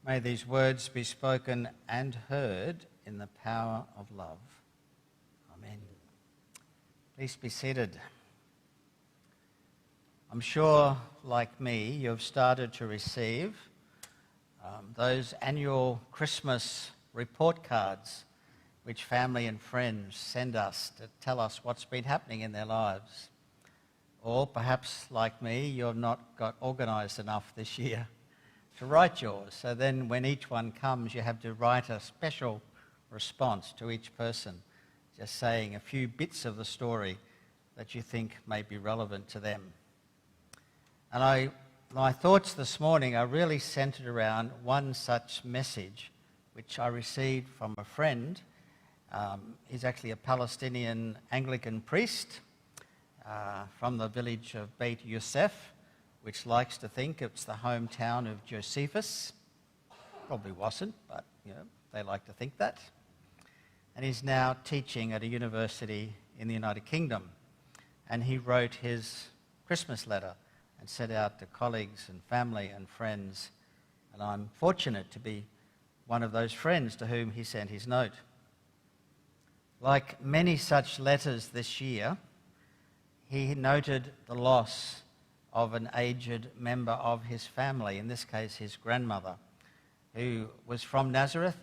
May these words be spoken and heard in the power of love. Amen. Please be seated. I'm sure, like me, you've started to receive those annual Christmas report cards which family and friends send us to tell us what's been happening in their lives. Or perhaps, like me, you've not got organised enough this year to write yours. So then when each one comes, you have to write a special response to each person, just saying a few bits of the story that you think may be relevant to them. And my thoughts this morning are really centred around one such message which I received from a friend. He's actually a Palestinian Anglican priest from the village of Beit Yosef, which likes to think it's the hometown of Josephus. Probably wasn't, but they like to think that. And he's now teaching at a university in the United Kingdom. And he wrote his Christmas letter and sent out to colleagues and family and friends. And I'm fortunate to be one of those friends to whom he sent his note. Like many such letters this year, he noted the loss of an aged member of his family, in this case his grandmother, who was from Nazareth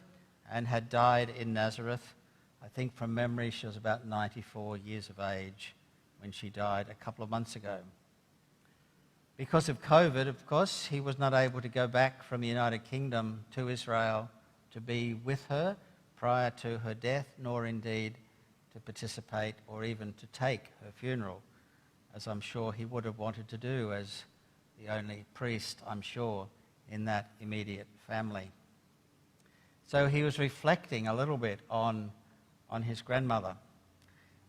and had died in Nazareth. I think from memory she was about 94 years of age when she died a couple of months ago. Because of COVID, of course, he was not able to go back from the United Kingdom to Israel to be with her prior to her death, nor indeed to participate or even to take her funeral, as I'm sure he would have wanted to do as the only priest, I'm sure, in that immediate family. So he was reflecting a little bit on his grandmother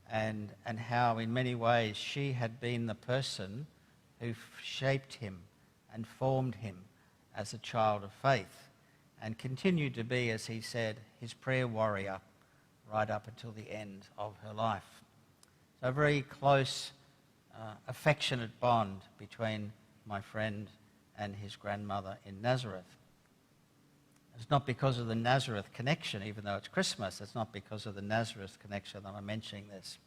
and how in many ways she had been the person who shaped him and formed him as a child of faith and continued to be, as he said, his prayer warrior right up until the end of her life. So a very close, affectionate bond between my friend and his grandmother in Nazareth. It's not because of the Nazareth connection, even though it's Christmas, it's not because of the Nazareth connection that I'm mentioning this.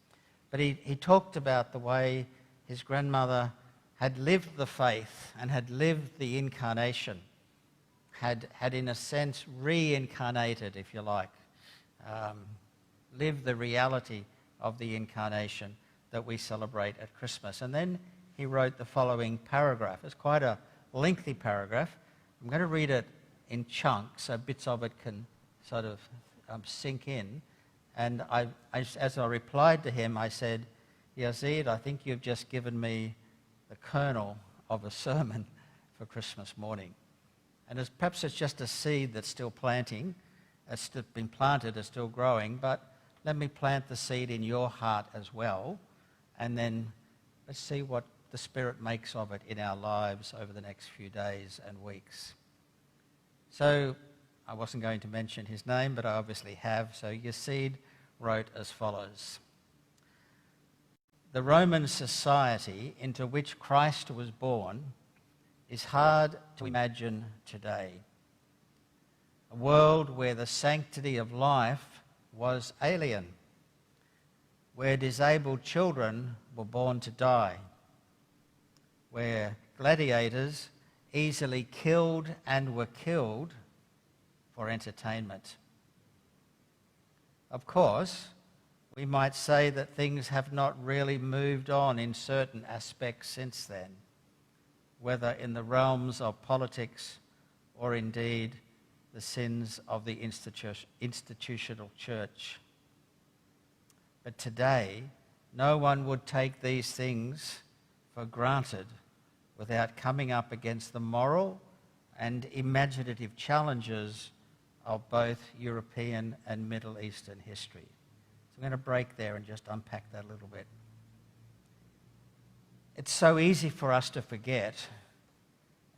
But he talked about the way his grandmother had lived the faith and had lived the incarnation, had in a sense reincarnated, if you like, lived the reality of the incarnation that we celebrate at Christmas. And then he wrote the following paragraph. It's quite a lengthy paragraph. I'm going to read it in chunks so bits of it can sort of sink in. And as I replied to him, I said, Yazid, I think you've just given me the kernel of a sermon for Christmas morning. And perhaps it's just a seed that's still planting, it's been planted, it's still growing, but let me plant the seed in your heart as well, and then let's see what the Spirit makes of it in our lives over the next few days and weeks. So I wasn't going to mention his name, but I obviously have. So Yazid wrote as follows. The Roman society into which Christ was born is hard to imagine today. A world where the sanctity of life was alien, where disabled children were born to die, where gladiators easily killed and were killed for entertainment. Of course, we might say that things have not really moved on in certain aspects since then, whether in the realms of politics or indeed the sins of the institutional church. But today, no one would take these things for granted without coming up against the moral and imaginative challenges of both European and Middle Eastern history. So I'm going to break there and just unpack that a little bit. It's so easy for us to forget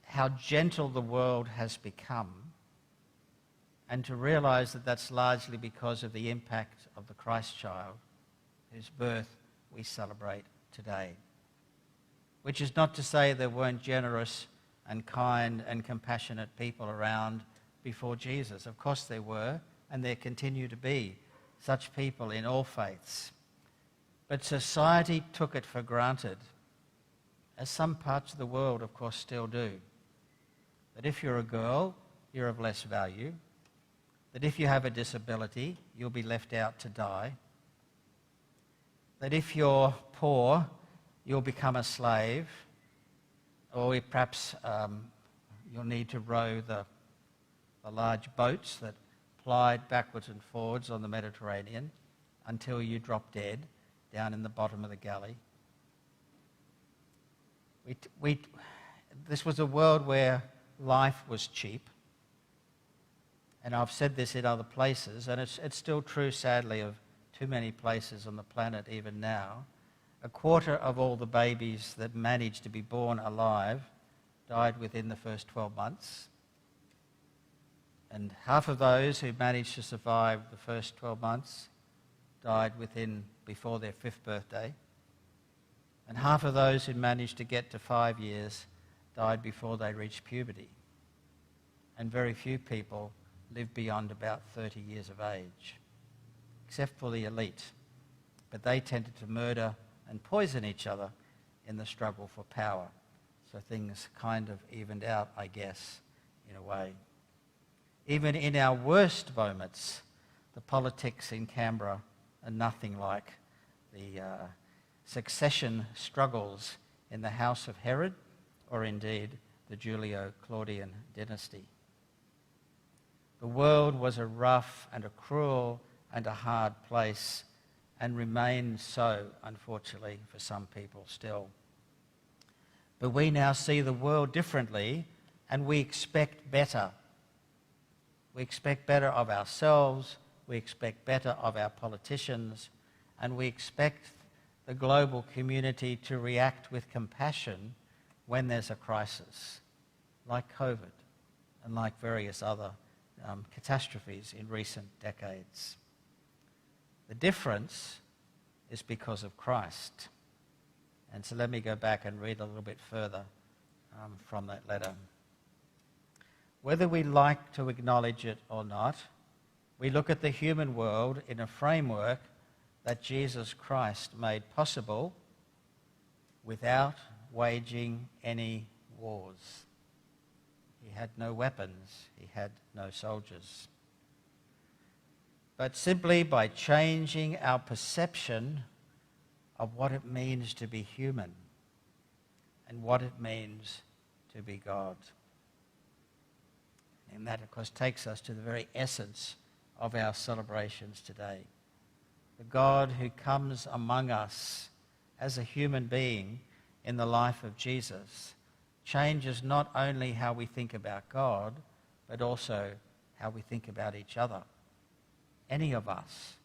how gentle the world has become and to realize that that's largely because of the impact of the Christ child whose birth we celebrate today. Which is not to say there weren't generous and kind and compassionate people around before Jesus. Of course there were, and there continue to be such people in all faiths. But society took it for granted, as some parts of the world, of course, still do, that if you're a girl, you're of less value, that if you have a disability, you'll be left out to die, that if you're poor, you'll become a slave, or perhaps you'll need to row the large boats that plied backwards and forwards on the Mediterranean until you drop dead down in the bottom of the galley. This was a world where life was cheap. And I've said this in other places, and it's still true, sadly, of too many places on the planet even now. A quarter of all the babies that managed to be born alive died within the first 12 months. And half of those who managed to survive the first 12 months died before their 5th birthday. And half of those who managed to get to 5 years died before they reached puberty. And very few people live beyond about 30 years of age, except for the elite. But they tended to murder and poison each other in the struggle for power. So things kind of evened out, I guess, in a way. Even in our worst moments, the politics in Canberra are nothing like the succession struggles in the house of Herod, or indeed the Julio-Claudian dynasty. The world was a rough and a cruel and a hard place, and remains so, unfortunately, for some people still. But we now see the world differently, and we expect better. We expect better of ourselves, we expect better of our politicians, and we expect the global community to react with compassion when there's a crisis, like COVID and like various other catastrophes in recent decades. The difference is because of Christ. And so let me go back and read a little bit further from that letter. Whether we like to acknowledge it or not, we look at the human world in a framework that Jesus Christ made possible without waging any wars. He had no weapons, he had no soldiers. But simply by changing our perception of what it means to be human and what it means to be God. And that, of course, takes us to the very essence of our celebrations today. The God who comes among us as a human being in the life of Jesus changes not only how we think about God, but also how we think about each other. Any of us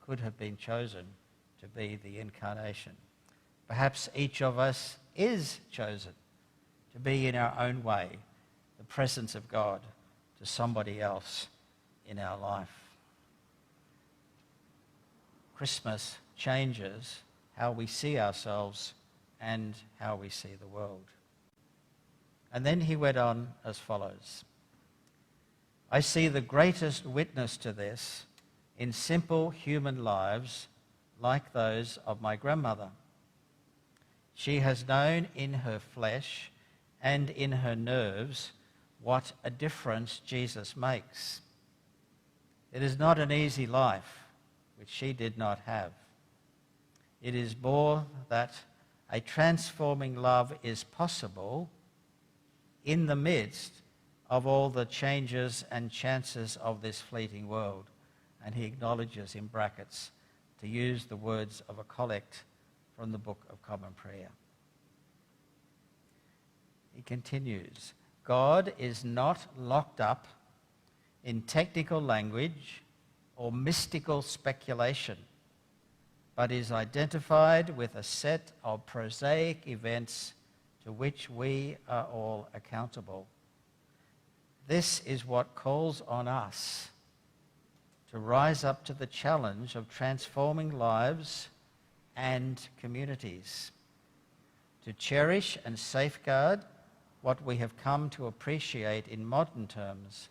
could have been chosen to be the incarnation. Perhaps each of us is chosen to be in our own way the presence of God to somebody else in our life. Christmas changes how we see ourselves and how we see the world. And then he went on as follows. I see the greatest witness to this in simple human lives like those of my grandmother. She has known in her flesh and in her nerves what a difference Jesus makes. It is not an easy life, which she did not have. It is more that a transforming love is possible in the midst of all the changes and chances of this fleeting world. And he acknowledges in brackets to use the words of a collect from the Book of Common Prayer. He continues, God is not locked up in technical language or mystical speculation, but is identified with a set of prosaic events to which we are all accountable. This is what calls on us to rise up to the challenge of transforming lives and communities, to cherish and safeguard what we have come to appreciate in modern terms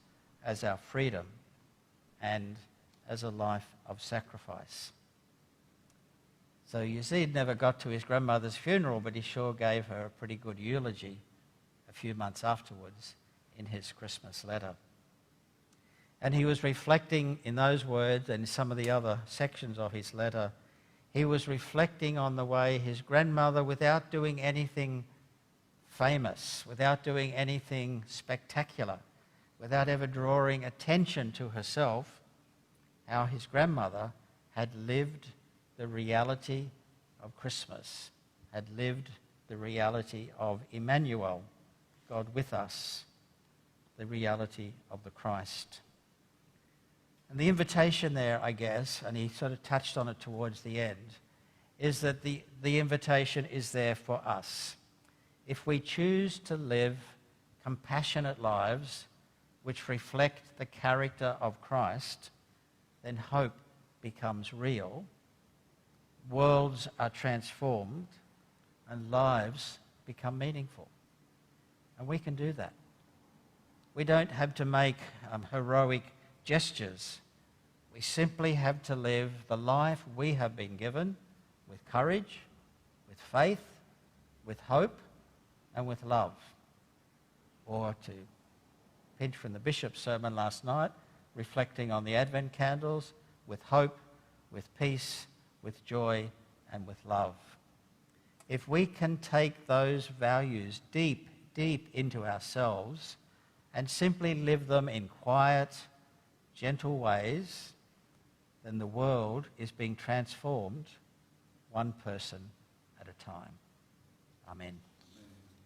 as our freedom and as a life of sacrifice. So Yazid never got to his grandmother's funeral, but he sure gave her a pretty good eulogy a few months afterwards in his Christmas letter. And he was reflecting in those words and some of the other sections of his letter, he was reflecting on the way his grandmother, without doing anything famous, without doing anything spectacular, without ever drawing attention to herself, how his grandmother had lived the reality of Christmas, had lived the reality of Emmanuel, God with us, the reality of the Christ. And the invitation there, I guess, and he sort of touched on it towards the end, is that the invitation is there for us. If we choose to live compassionate lives which reflect the character of Christ, then hope becomes real, worlds are transformed, and lives become meaningful. And we can do that. We don't have to make heroic gestures. We simply have to live the life we have been given with courage, with faith, with hope, and with love. Or to pinch from the bishop's sermon last night, reflecting on the Advent candles, with hope, with peace, with joy, and with love. If we can take those values deep, deep into ourselves and simply live them in quiet, gentle ways, then the world is being transformed one person at a time. Amen.